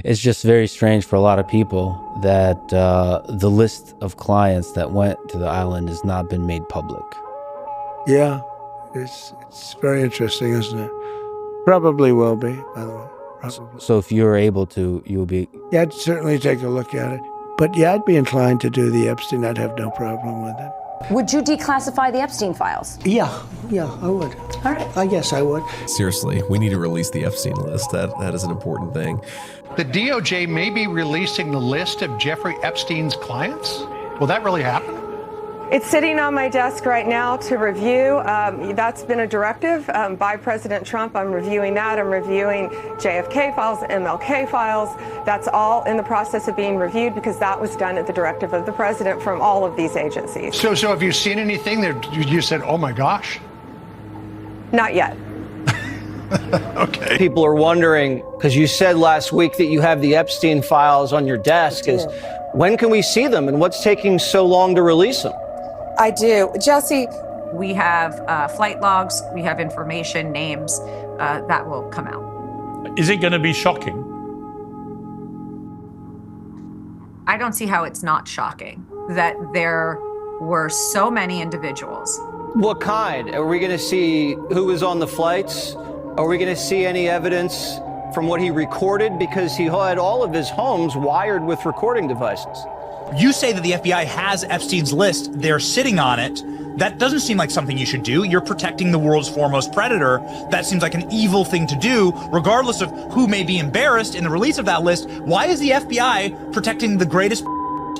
It's just very strange for a lot of people that the list of clients that went to the island has not been made public. Yeah, it's very interesting, isn't it? Probably will be, by the way. Probably. So if you're able to, you'll be... Yeah, I'd certainly take a look at it. But yeah, I'd be inclined to do the Epstein. I'd have no problem with it. Would you declassify the Epstein files? Yeah, I would. All right. I guess I would. Seriously, we need to release the Epstein list. That is an important thing. The DOJ may be releasing the list of Jeffrey Epstein's clients? Will that really happen? It's sitting on my desk right now to review. That's been a directive by President Trump. I'm reviewing that. I'm reviewing JFK files, MLK files. That's all in the process of being reviewed because that was done at the directive of the president from all of these agencies. So have you seen anything that you said, oh my gosh? Not yet. Okay. People are wondering, because you said last week that you have the Epstein files on your desk, is when can we see them and what's taking so long to release them? I do. Jesse? We have flight logs, we have information, names, that will come out. Is it going to be shocking? I don't see how it's not shocking that there were so many individuals. What kind? Are we going to see who was on the flights? Are we going to see any evidence from what he recorded? Because he had all of his homes wired with recording devices. You say that the FBI has Epstein's list. They're sitting on it. That doesn't seem like something you should do. You're protecting the world's foremost predator. That seems like an evil thing to do, regardless of who may be embarrassed in the release of that list. Why is the FBI protecting the greatest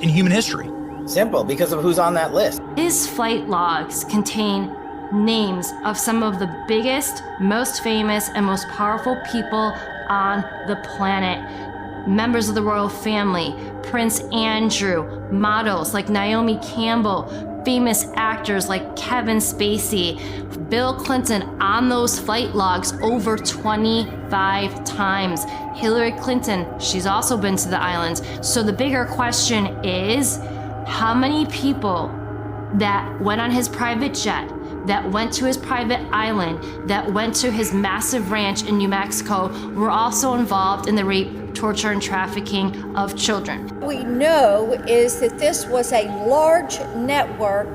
in human history? Simple, because of who's on that list. His flight logs contain names of some of the biggest, most famous, and most powerful people on the planet. Members of the royal family, Prince Andrew, models like Naomi Campbell, famous actors like Kevin Spacey, Bill Clinton on those flight logs over 25 times. Hillary Clinton, she's also been to the islands. So the bigger question is, how many people that went on his private jet, that went to his private island, that went to his massive ranch in New Mexico, were also involved in the rape, torture, and trafficking of children? What we know is that this was a large network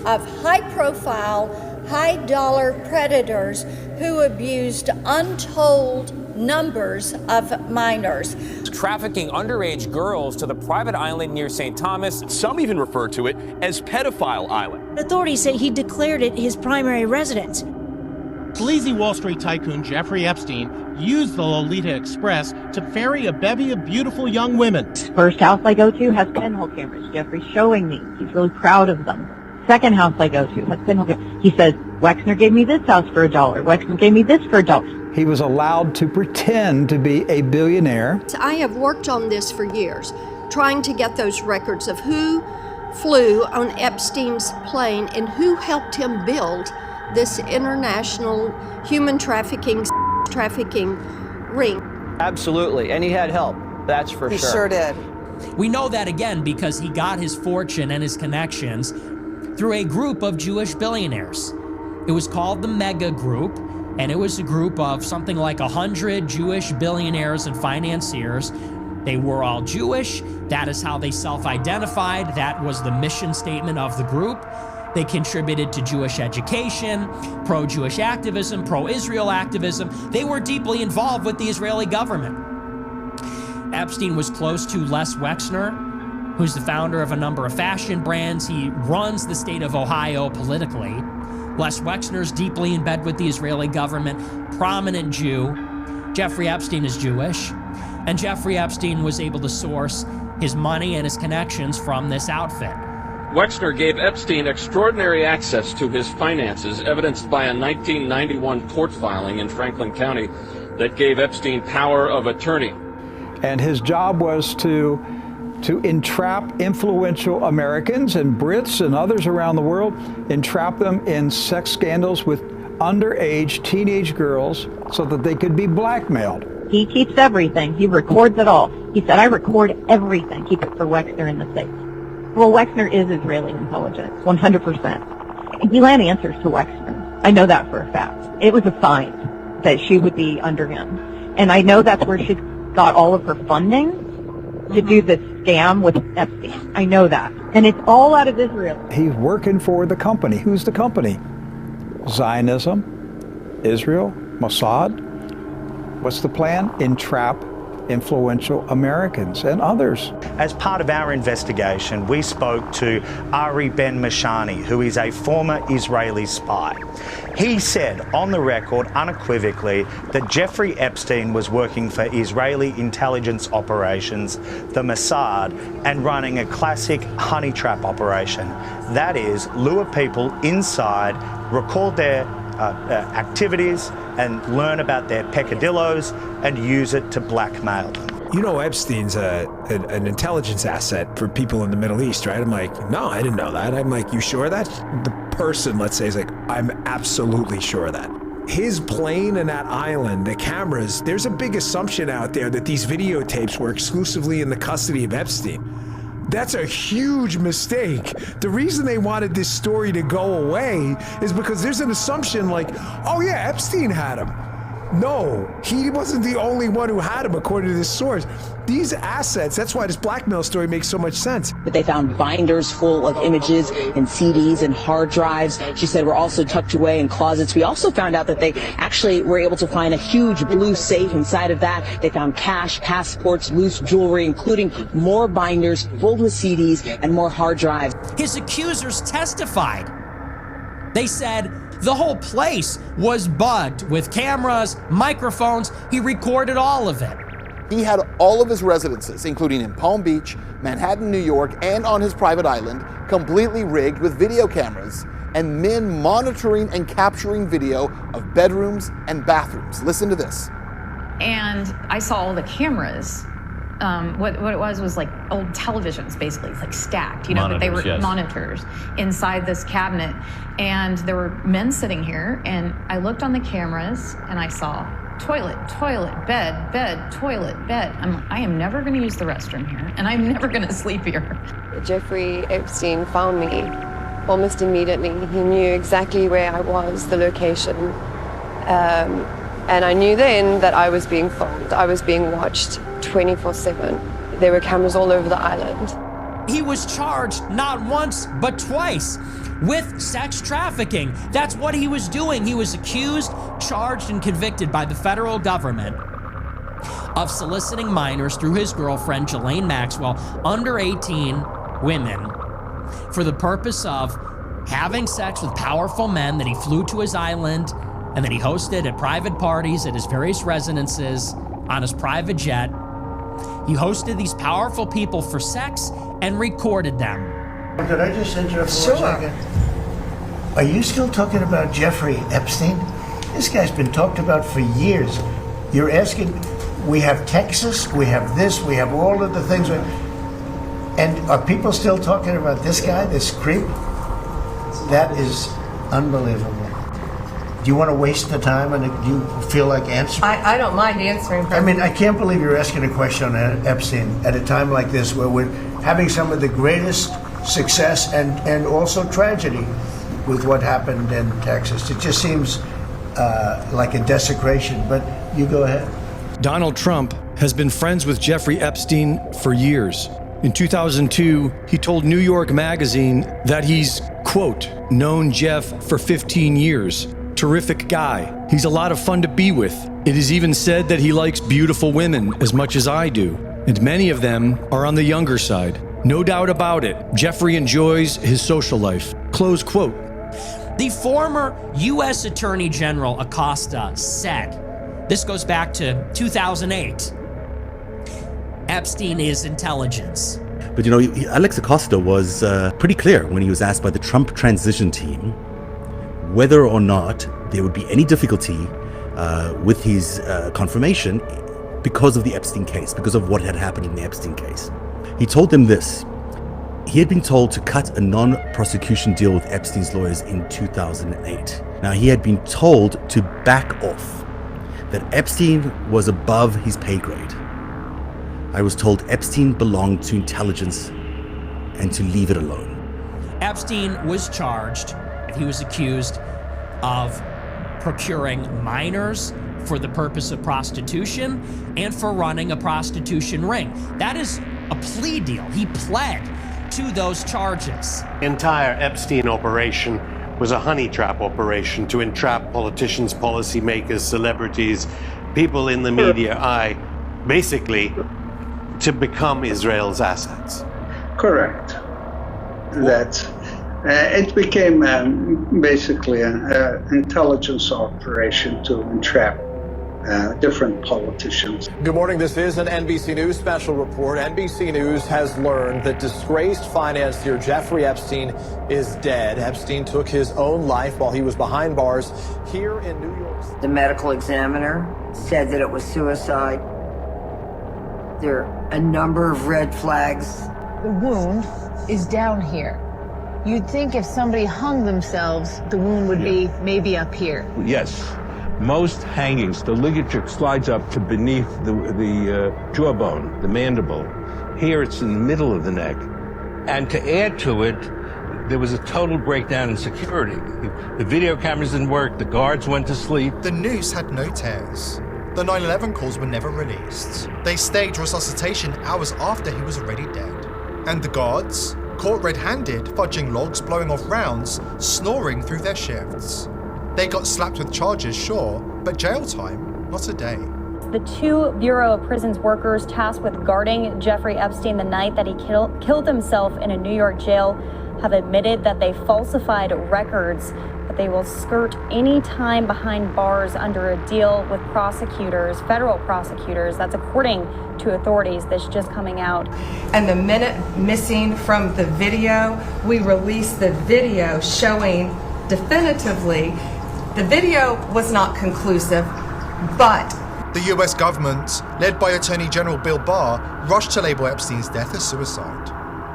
of high-profile, high-dollar predators who abused untold numbers of minors. Trafficking underage girls to the private island near St. Thomas. Some even refer to it as Pedophile Island. Authorities say he declared it his primary residence. Sleazy Wall Street tycoon Jeffrey Epstein used the Lolita Express to ferry a bevy of beautiful young women. First house I go to has pinhole cameras. Jeffrey's showing me. He's really proud of them. Second house I go to has pinhole cameras. He says, Wexner gave me this house for $1. Wexner gave me this for $1. He was allowed to pretend to be a billionaire. I have worked on this for years, trying to get those records of who flew on Epstein's plane and who helped him build this international human trafficking ring. Absolutely, and he had help, that's for sure. He sure did. We know that again because he got his fortune and his connections through a group of Jewish billionaires. It was called the Mega Group, and it was a group of something like 100 Jewish billionaires and financiers. They were all Jewish. That is how they self-identified. That was the mission statement of the group. They contributed to Jewish education, pro-Jewish activism, pro-Israel activism. They were deeply involved with the Israeli government. Epstein was close to Les Wexner, who's the founder of a number of fashion brands. He runs the state of Ohio politically. Les Wexner's deeply in bed with the Israeli government, prominent Jew. Jeffrey Epstein is Jewish, and Jeffrey Epstein was able to source his money and his connections from this outfit. Wexner gave Epstein extraordinary access to his finances, evidenced by a 1991 court filing in Franklin County that gave Epstein power of attorney. And his job was to entrap influential Americans and Brits and others around the world, entrap them in sex scandals with underage teenage girls so that they could be blackmailed. He keeps everything. He records it all. He said, I record everything. Keep it for Wexner in the States. Well, Wexner is Israeli intelligence, 100%. And Gillan answers to Wexner. I know that for a fact. It was a sign that she would be under him. And I know that's where she's got all of her funding to do this scam with Epstein. I know that. And it's all out of Israel. He's working for the company. Who's the company? Zionism, Israel, Mossad. What's the plan? Entrap influential Americans and others. As part of our investigation, we spoke to Ari Ben-Mashani, who is a former Israeli spy. He said on the record unequivocally that Jeffrey Epstein was working for Israeli intelligence operations, the Mossad, and running a classic honey trap operation. That is, lure people inside, record their activities and learn about their peccadillos and use it to blackmail them. You know Epstein's an intelligence asset for people in the Middle East, right? I'm like, no, I didn't know that. I'm like, you sure of that? The person, let's say, is like, I'm absolutely sure of that. His plane and that island, the cameras, there's a big assumption out there that these videotapes were exclusively in the custody of Epstein. That's a huge mistake. The reason they wanted this story to go away is because there's an assumption like, oh yeah, Epstein had him. No, he wasn't the only one who had him, according to this source. These assets, that's why this blackmail story makes so much sense. But they found binders full of images and CDs and hard drives. She said were also tucked away in closets. We also found out that they actually were able to find a huge blue safe. Inside of that, they found cash, passports, loose jewelry, including more binders full with CDs and more hard drives. His accusers testified. They said the whole place was bugged with cameras, microphones. He recorded all of it. He had all of his residences, including in Palm Beach, Manhattan, New York, and on his private island, completely rigged with video cameras and men monitoring and capturing video of bedrooms and bathrooms. Listen to this. And I saw all the cameras. What it was like old televisions, basically. It's like stacked, you know, but they were monitors inside this cabinet. And there were men sitting here, and I looked on the cameras, and I saw toilet, bed, toilet, bed. I am never going to use the restroom here, and I'm never going to sleep here. Jeffrey Epstein found me almost immediately. He knew exactly where I was, the location. And I knew then that I was being filmed. I was being watched 24/7. There were cameras all over the island. He was charged not once, but twice with sex trafficking. That's what he was doing. He was accused, charged, and convicted by the federal government of soliciting minors through his girlfriend, Ghislaine Maxwell, under 18 women, for the purpose of having sex with powerful men that he flew to his island and that he hosted at private parties at his various residences on his private jet. He hosted these powerful people for sex and recorded them. Could I just interrupt for a second? Are you still talking about Jeffrey Epstein? This guy's been talked about for years. You're asking, we have Texas, we have this, we have all of the things. And are people still talking about this guy, this creep? That is unbelievable. Do you want to waste the time and do you feel like answering? I don't mind answering. I mean, I can't believe you're asking a question on Epstein at a time like this where we're having some of the greatest success and also tragedy with what happened in Texas. It just seems like a desecration, but you go ahead. Donald Trump has been friends with Jeffrey Epstein for years. In 2002, he told New York Magazine that he's, quote, known Jeff for 15 years. Terrific guy. He's a lot of fun to be with. It is even said that he likes beautiful women as much as I do, and many of them are on the younger side. No doubt about it, Jeffrey enjoys his social life. Close quote. The former U.S. Attorney General Acosta said, this goes back to 2008, Epstein is intelligence. But you know, Alex Acosta was pretty clear when he was asked by the Trump transition team whether or not there would be any difficulty with his confirmation because of the Epstein case, because of what had happened in the Epstein case. He told them this. He had been told to cut a non-prosecution deal with Epstein's lawyers in 2008. Now, he had been told to back off, that Epstein was above his pay grade. I was told Epstein belonged to intelligence and to leave it alone. Epstein was charged. He was accused of procuring minors for the purpose of prostitution and for running a prostitution ring. That is a plea deal. He pled to those charges. The entire Epstein operation was a honey trap operation to entrap politicians, policymakers, celebrities, people in the media eye, basically to become Israel's assets. Correct. That it became basically an intelligence operation to entrap different politicians. Good morning. This is an NBC News special report. NBC News has learned that disgraced financier Jeffrey Epstein is dead. Epstein took his own life while he was behind bars here in New York. The medical examiner said that it was suicide. There are a number of red flags. The wound is down here. You'd think if somebody hung themselves, the wound would be maybe up here. Yes. Most hangings, the ligature slides up to beneath the jawbone, the mandible. Here it's in the middle of the neck. And to add to it, there was a total breakdown in security. The video cameras didn't work, the guards went to sleep. The noose had no tears. The 9/11 calls were never released. They staged resuscitation hours after he was already dead. And the guards, caught red-handed, fudging logs, blowing off rounds, snoring through their shifts. They got slapped with charges, sure, but jail time, not a day. The 2 Bureau of Prisons workers tasked with guarding Jeffrey Epstein the night that he killed himself in a New York jail have admitted that they falsified records, but they will skirt any time behind bars under a deal with prosecutors, federal prosecutors. That's according to authorities. That's just coming out. And the minute missing from the video, we released the video showing definitively the video was not conclusive, but the US government, led by Attorney General Bill Barr, rushed to label Epstein's death as suicide.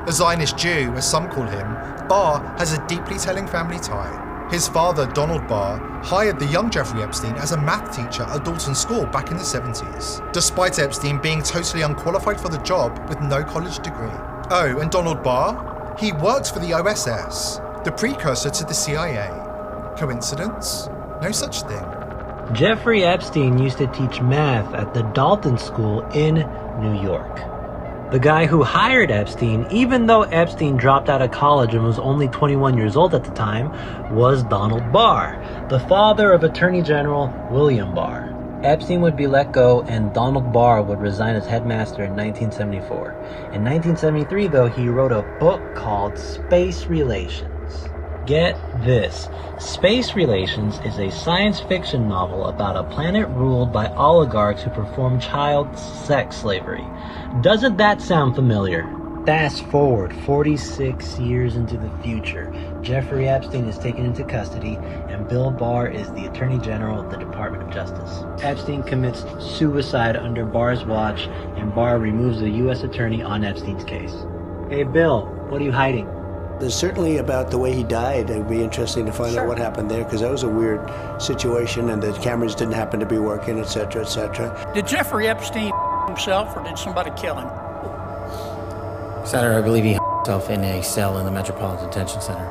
A Zionist Jew, as some call him, Barr has a deeply telling family tie. His father, Donald Barr, hired the young Jeffrey Epstein as a math teacher at Dalton School back in the 70s, despite Epstein being totally unqualified for the job with no college degree. Oh, and Donald Barr? He works for the OSS, the precursor to the CIA. Coincidence? No such thing. Jeffrey Epstein used to teach math at the Dalton School in New York. The guy who hired Epstein, even though Epstein dropped out of college and was only 21 years old at the time, was Donald Barr, the father of Attorney General William Barr. Epstein would be let go and Donald Barr would resign as headmaster in 1974. In 1973, though, he wrote a book called Space Relations. Get this. Space Relations is a science fiction novel about a planet ruled by oligarchs who perform child sex slavery. Doesn't that sound familiar? Fast forward 46 years into the future. Jeffrey Epstein is taken into custody and Bill Barr is the Attorney General of the Department of Justice. Epstein commits suicide under Barr's watch and Barr removes the U.S. Attorney on Epstein's case. Hey Bill, what are you hiding? There's certainly about the way he died. It would be interesting to find out what happened there, because that was a weird situation, and the cameras didn't happen to be working, et cetera, et cetera. Did Jeffrey Epstein himself, or did somebody kill him? Senator, I believe he himself in a cell in the Metropolitan Detention Center.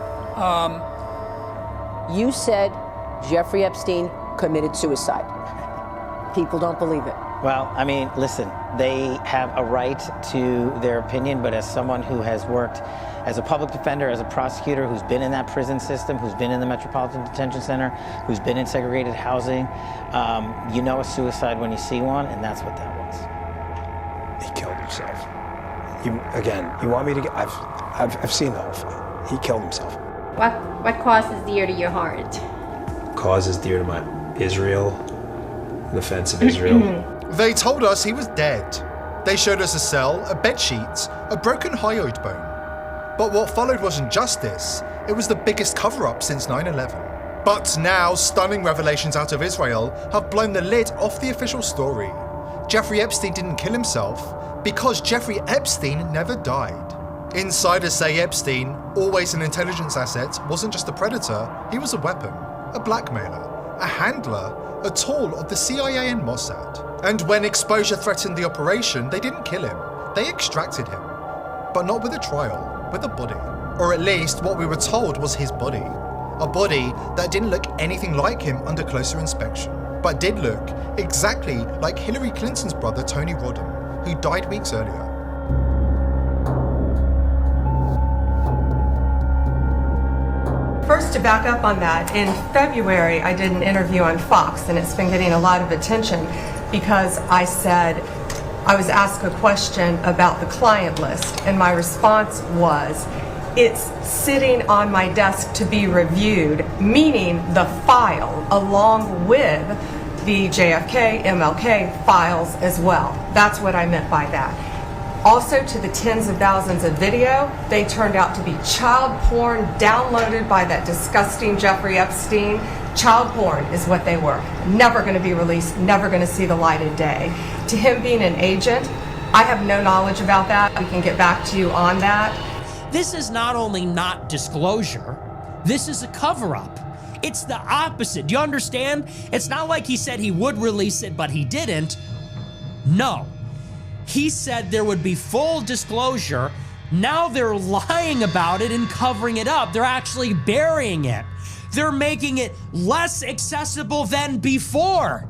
You said Jeffrey Epstein committed suicide. People don't believe it. Well, I mean, listen, they have a right to their opinion, but as someone who has worked as a public defender, as a prosecutor, who's been in that prison system, who's been in the Metropolitan Detention Center, who's been in segregated housing, you know a suicide when you see one, and that's what that was. He killed himself. You want me to get? I've seen the whole thing. He killed himself. What cause is dear to your heart? Cause is dear to my Israel, the defense of Israel. They told us he was dead. They showed us a cell, a bedsheet, a broken hyoid bone. But what followed wasn't justice, it was the biggest cover-up since 9/11. But now, stunning revelations out of Israel have blown the lid off the official story. Jeffrey Epstein didn't kill himself because Jeffrey Epstein never died. Insiders say Epstein, always an intelligence asset, wasn't just a predator, he was a weapon, a blackmailer, a handler, a tool of the CIA and Mossad. And when exposure threatened the operation, they didn't kill him, they extracted him. But not with a trial. With a body. Or at least what we were told was his body. A body that didn't look anything like him under closer inspection. but did look exactly like Hillary Clinton's brother Tony Rodham, who died weeks earlier. First, to back up on that, in February I did an interview on Fox, and it's been getting a lot of attention because I said I was asked a question about the client list, and my response was, it's sitting on my desk to be reviewed, meaning the file along with the JFK, MLK files as well. That's what I meant by that. Also, to the tens of thousands of video, they turned out to be child porn downloaded by that disgusting Jeffrey Epstein. Child porn is what they were. Never going to be released, never going to see the light of day. To him being an agent, I have no knowledge about that. We can get back to you on that. This is not only not disclosure, this is a cover-up. It's the opposite. Do you understand? It's not like he said he would release it, but he didn't. No. He said there would be full disclosure. Now they're lying about it and covering it up. They're actually burying it. They're making it less accessible than before.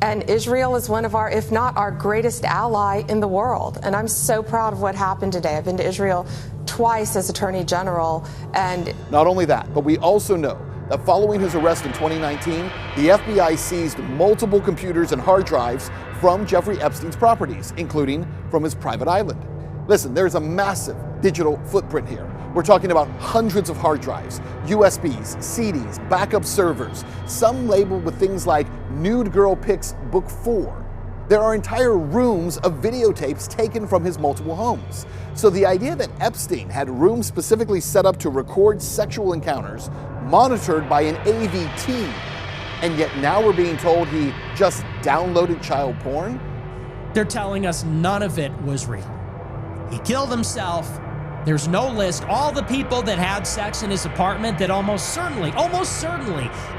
And Israel is one of our, if not our greatest ally in the world. And I'm so proud of what happened today. I've been to Israel twice as Attorney General. And not only that, but we also know that following his arrest in 2019, the FBI seized multiple computers and hard drives from Jeffrey Epstein's properties, including from his private island. Listen, there's a massive digital footprint here. We're talking about hundreds of hard drives, USBs, CDs, backup servers, some labeled with things like Nude Girl Pics Book 4. There are entire rooms of videotapes taken from his multiple homes. So the idea that Epstein had rooms specifically set up to record sexual encounters, monitored by an AV team, and yet now we're being told he just downloaded child porn? They're telling us none of it was real. He killed himself. There's no list. All the people that had sex in his apartment that almost certainly,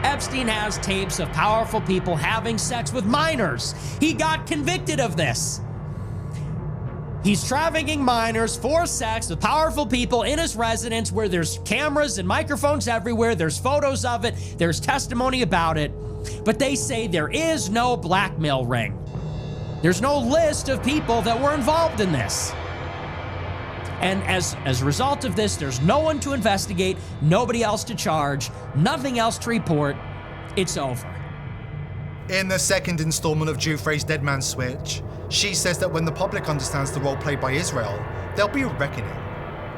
Epstein has tapes of powerful people having sex with minors. He got convicted of this. He's trafficking minors for sex with powerful people in his residence where there's cameras and microphones everywhere. There's photos of it. There's testimony about it. But they say there is no blackmail ring. There's no list of people that were involved in this. And as a result of this, there's no one to investigate, nobody else to charge, nothing else to report. It's over. In the second installment of Giuffre's Dead Man Switch, she says that when the public understands the role played by Israel, there'll be a reckoning.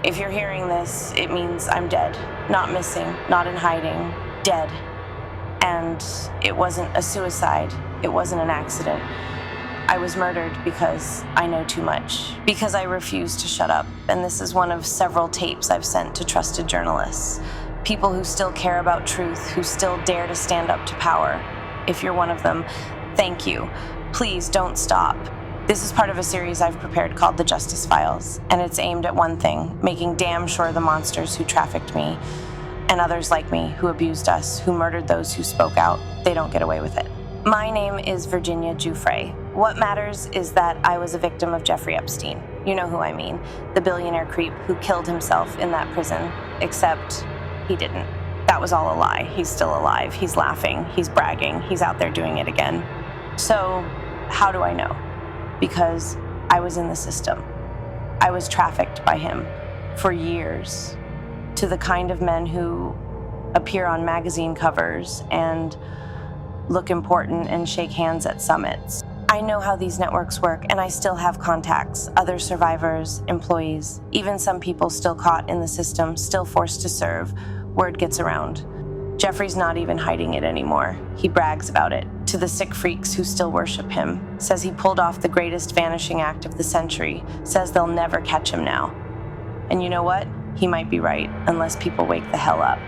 If you're hearing this, it means I'm dead. Not missing, not in hiding, dead. And it wasn't a suicide. It wasn't an accident. I was murdered because I know too much, because I refuse to shut up. And this is one of several tapes I've sent to trusted journalists, people who still care about truth, who still dare to stand up to power. If you're one of them, thank you. Please don't stop. This is part of a series I've prepared called The Justice Files, and it's aimed at one thing, making damn sure the monsters who trafficked me and others like me who abused us, who murdered those who spoke out, they don't get away with it. My name is Virginia Giuffre. What matters is that I was a victim of Jeffrey Epstein. You know who I mean, the billionaire creep who killed himself in that prison, except he didn't. That was all a lie. He's still alive. He's laughing. He's bragging. He's out there doing it again. So how do I know? Because I was in the system. I was trafficked by him for years to the kind of men who appear on magazine covers and look important and shake hands at summits. I know how these networks work, and I still have contacts, other survivors, employees, even some people still caught in the system, still forced to serve. Word gets around. Jeffrey's not even hiding it anymore. He brags about it to the sick freaks who still worship him, says he pulled off the greatest vanishing act of the century, says they'll never catch him now. And you know what? He might be right, unless people wake the hell up.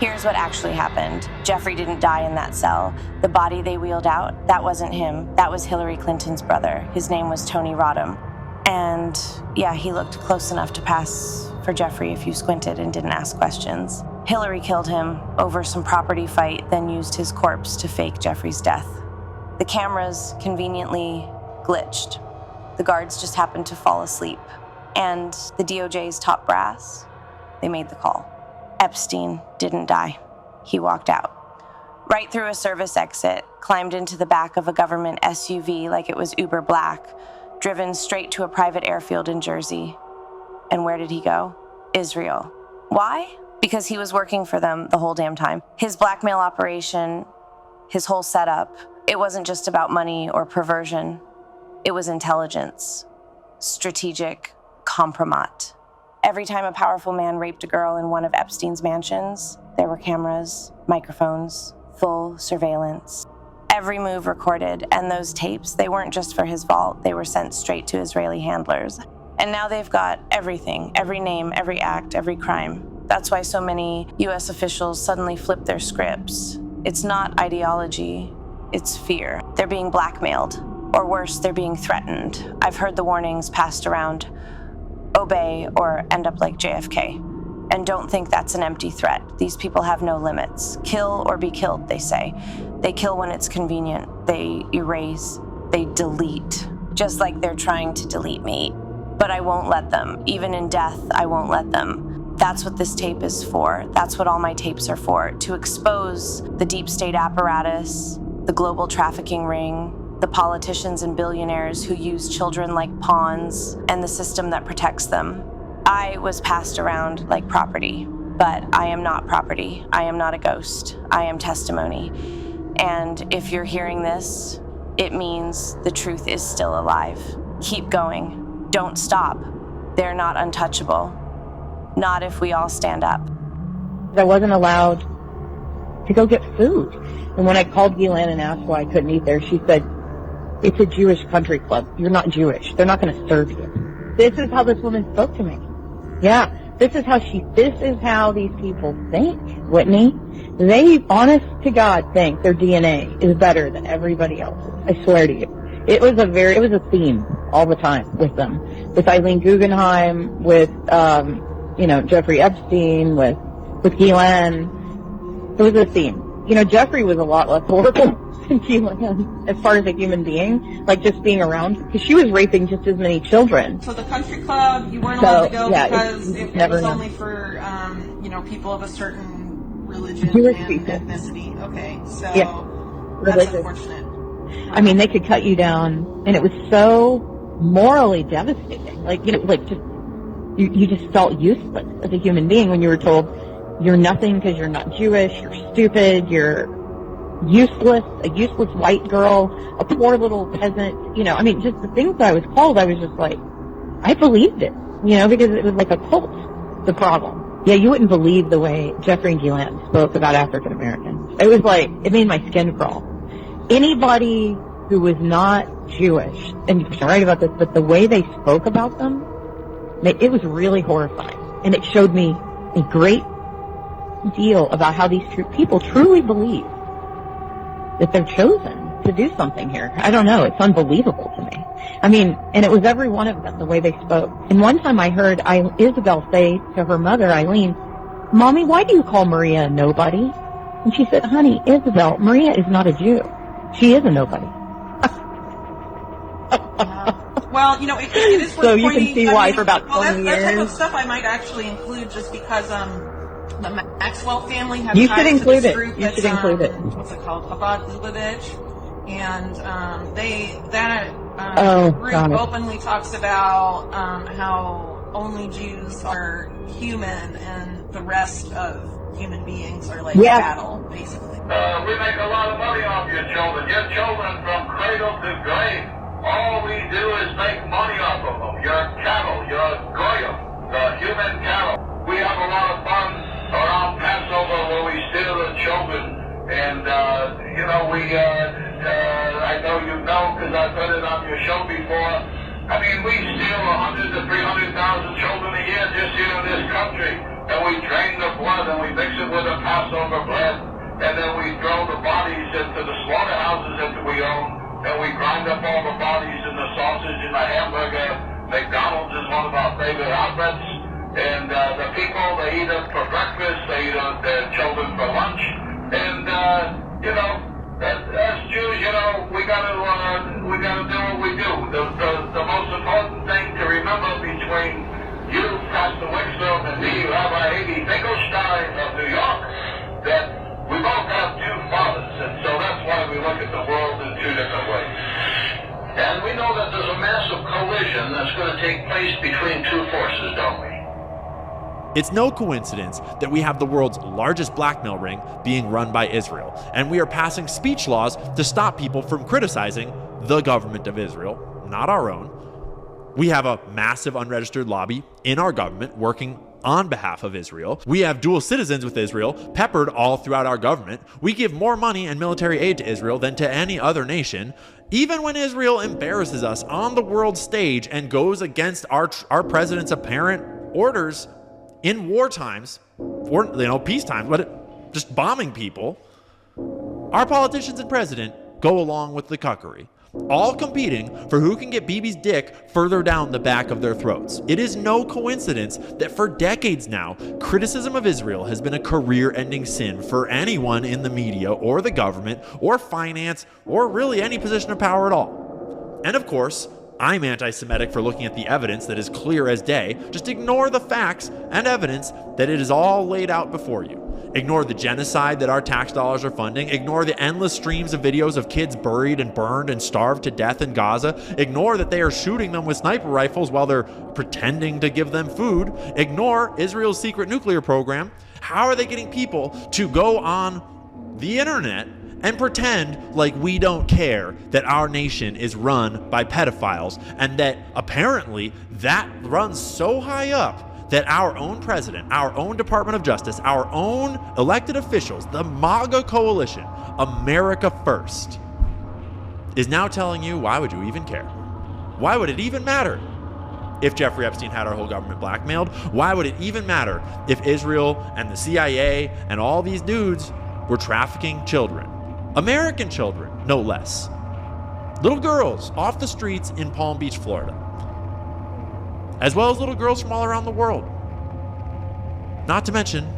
Here's what actually happened. Jeffrey didn't die in that cell. The body they wheeled out, that wasn't him. That was Hillary Clinton's brother. His name was Tony Rodham. And yeah, he looked close enough to pass for Jeffrey if you squinted and didn't ask questions. Hillary killed him over some property fight, then used his corpse to fake Jeffrey's death. The cameras conveniently glitched. The guards just happened to fall asleep. And the DOJ's top brass, they made the call. Epstein didn't die. He walked out. Right through a service exit, climbed into the back of a government SUV like it was Uber Black, driven straight to a private airfield in Jersey. And where did he go? Israel. Why? Because he was working for them the whole damn time. His blackmail operation, his whole setup, it wasn't just about money or perversion. It was intelligence, strategic compromat. Every time a powerful man raped a girl in one of Epstein's mansions, there were cameras, microphones, full surveillance. Every move recorded, and those tapes, they weren't just for his vault, they were sent straight to Israeli handlers. And now they've got everything, every name, every act, every crime. That's why so many US officials suddenly flip their scripts. It's not ideology, it's fear. They're being blackmailed, or worse, they're being threatened. I've heard the warnings passed around: obey or end up like JFK. And don't think that's an empty threat. These people have no limits. Kill or be killed, they say. They kill when it's convenient. They erase, they delete, just like they're trying to delete me. But I won't let them. Even in death, I won't let them. That's what this tape is for. That's what all my tapes are for, to expose the deep state apparatus, the global trafficking ring, the politicians and billionaires who use children like pawns, and the system that protects them. I was passed around like property, but I am not property. I am not a ghost. I am testimony. And if you're hearing this, it means the truth is still alive. Keep going. Don't stop. They're not untouchable. Not if we all stand up. I wasn't allowed to go get food. And when I called Ghislaine and asked why I couldn't eat there, she said, "It's a Jewish country club. You're not Jewish. They're not going to serve you." This is how this woman spoke to me. Yeah, this is how these people think, Whitney. They, honest to God, think their DNA is better than everybody else's. I swear to you. It was a theme all the time with them. With Eileen Guggenheim, with, Jeffrey Epstein, with Ghislaine. It was a theme. Jeffrey was a lot less horrible than Ghislaine as far as a human being, like just being around, because she was raping just as many children. So the country club, you weren't allowed to go because it was only for, people of a certain religion and ethnicity. Okay, so that's unfortunate. I mean, they could cut you down, and it was so morally devastating. You just felt useless as a human being when you were told you're nothing because you're not Jewish, you're stupid, you're useless, a useless white girl, a poor little peasant. Just the things that I was called, I was just like, I believed it, because it was like a cult, the problem. Yeah, you wouldn't believe the way Jeffrey and Ghislaine spoke about African Americans. It was like, it made my skin crawl. Anybody who was not Jewish, and you're right about this, but the way they spoke about them, it was really horrifying. And it showed me a great deal about how these people truly believe that they're chosen to do something here. I don't know. It's unbelievable to me. And it was every one of them, the way they spoke. And one time I heard Isabel say to her mother, Eileen, "Mommy, why do you call Maria a nobody?" And she said, "Honey, Isabel, Maria is not a Jew. She is a nobody." Well, it is worth so you can see why for about 20 years. That type of stuff I might actually include just because the Maxwell family has you ties should include to this it. group You should include it. What's it called? Chabad Lubavitch. And group openly talks about how only Jews are human and the rest of human beings are like cattle, basically. We make a lot of money off your children. Your children from cradle to grave. All we do is make money off of them. You're cattle. You're goyim. The human cattle. We have a lot of fun around Passover where we steal the children. And, I know you know because I've heard it on your show before. We steal 100,000 to 300,000 children a year just here in this country. And we drain the blood and we mix it with the Passover blood. And then we throw the bodies into the slaughterhouses that we own. And we grind up all the bodies and the sausage and the hamburger. McDonald's is one of our favorite outlets. And the people, they eat it for breakfast, they eat their children for lunch. And, as Jews, we gotta do what we do. The most important thing to remember between you, Pastor Wickstrom, and me, Rabbi Hagee Finkelstein of New York, that we both have two fathers. And so that's why we look at the collision that's going to take place between two forces, don't we? It's no coincidence that we have the world's largest blackmail ring being run by Israel, and we are passing speech laws to stop people from criticizing the government of Israel, not our own. We have a massive unregistered lobby in our government working on behalf of Israel. We have dual citizens with Israel peppered all throughout our government. We give more money and military aid to Israel than to any other nation. Even when Israel embarrasses us on the world stage and goes against our president's apparent orders in war times, or peace times, but just bombing people, our politicians and president go along with the cuckery, all competing for who can get Bibi's dick further down the back of their throats. It is no coincidence that for decades now, criticism of Israel has been a career-ending sin for anyone in the media or the government or finance or really any position of power at all. And of course, I'm anti-Semitic for looking at the evidence that is clear as day. Just ignore the facts and evidence that it is all laid out before you. Ignore the genocide that our tax dollars are funding. Ignore the endless streams of videos of kids buried and burned and starved to death in Gaza. Ignore that they are shooting them with sniper rifles while they're pretending to give them food. Ignore Israel's secret nuclear program. How are they getting people to go on the internet and pretend like we don't care that our nation is run by pedophiles, and that apparently that runs so high up that our own president, our own Department of Justice, our own elected officials, the MAGA coalition, America First, is now telling you, why would you even care? Why would it even matter if Jeffrey Epstein had our whole government blackmailed? Why would it even matter if Israel and the CIA and all these dudes were trafficking children? American children, no less. Little girls off the streets in Palm Beach, Florida. As well as little girls from all around the world. Not to mention,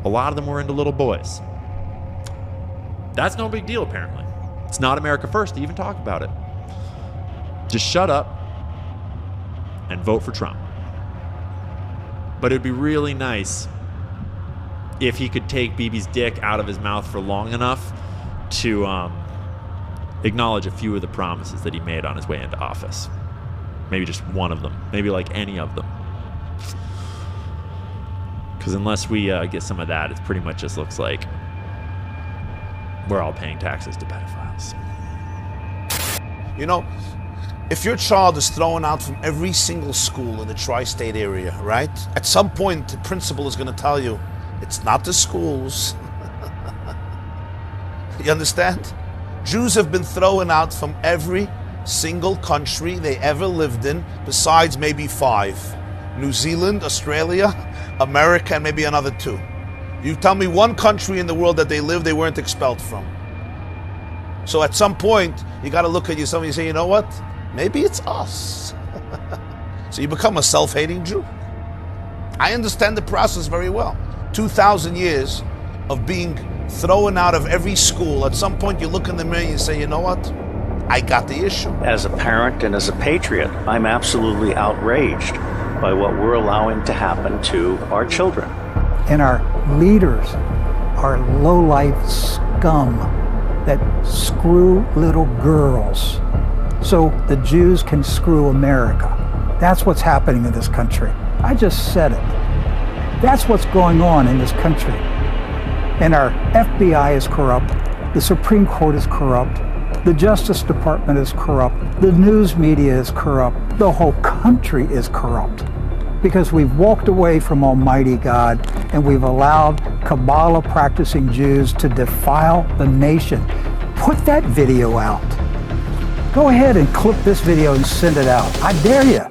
a lot of them were into little boys. That's no big deal, apparently. It's not America First to even talk about it. Just shut up and vote for Trump. But it'd be really nice if he could take Bibi's dick out of his mouth for long enough to acknowledge a few of the promises that he made on his way into office. Maybe just one of them. Maybe like any of them. Because unless we get some of that, it pretty much just looks like we're all paying taxes to pedophiles. You know, if your child is thrown out from every single school in the tri-state area, right? At some point, the principal is going to tell you, it's not the schools. You understand? Jews have been thrown out from every single country they ever lived in, besides maybe 5. New Zealand, Australia, America, and maybe another 2. You tell me one country in the world that they weren't expelled from. So at some point, you got to look at yourself and you say, you know what? Maybe it's us. So you become a self-hating Jew. I understand the process very well. 2,000 years of being thrown out of every school. At some point you look in the mirror and you say, you know what? I got the issue. As a parent and as a patriot, I'm absolutely outraged by what we're allowing to happen to our children. And our leaders are low-life scum that screw little girls so the Jews can screw America. That's what's happening in this country. I just said it. That's what's going on in this country. And our FBI is corrupt, the Supreme Court is corrupt, the Justice Department is corrupt, the news media is corrupt, the whole country is corrupt. Because we've walked away from Almighty God and we've allowed Kabbalah practicing Jews to defile the nation. Put that video out. Go ahead and clip this video and send it out. I dare you.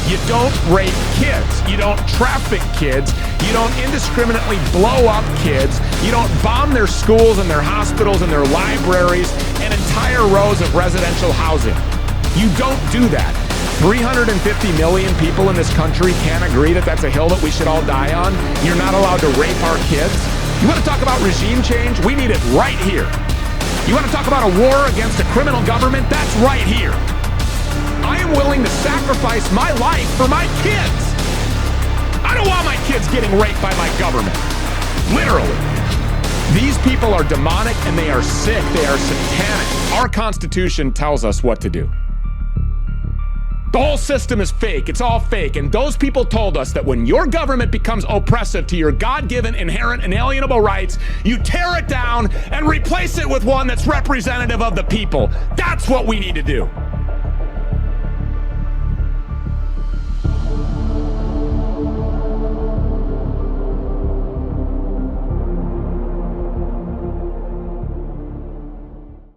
You don't rape kids. You don't traffic kids. You don't indiscriminately blow up kids. You don't bomb their schools and their hospitals and their libraries and entire rows of residential housing. You don't do that. 350 million people in this country can't agree that that's a hill that we should all die on. You're not allowed to rape our kids. You want to talk about regime change? We need it right here. You want to talk about a war against a criminal government? That's right here. I am willing to sacrifice my life for my kids. I don't want my kids getting raped by my government. Literally. These people are demonic and they are sick. They are satanic. Our Constitution tells us what to do. The whole system is fake. It's all fake. And those people told us that when your government becomes oppressive to your God-given, inherent, inalienable rights, you tear it down and replace it with one that's representative of the people. That's what we need to do.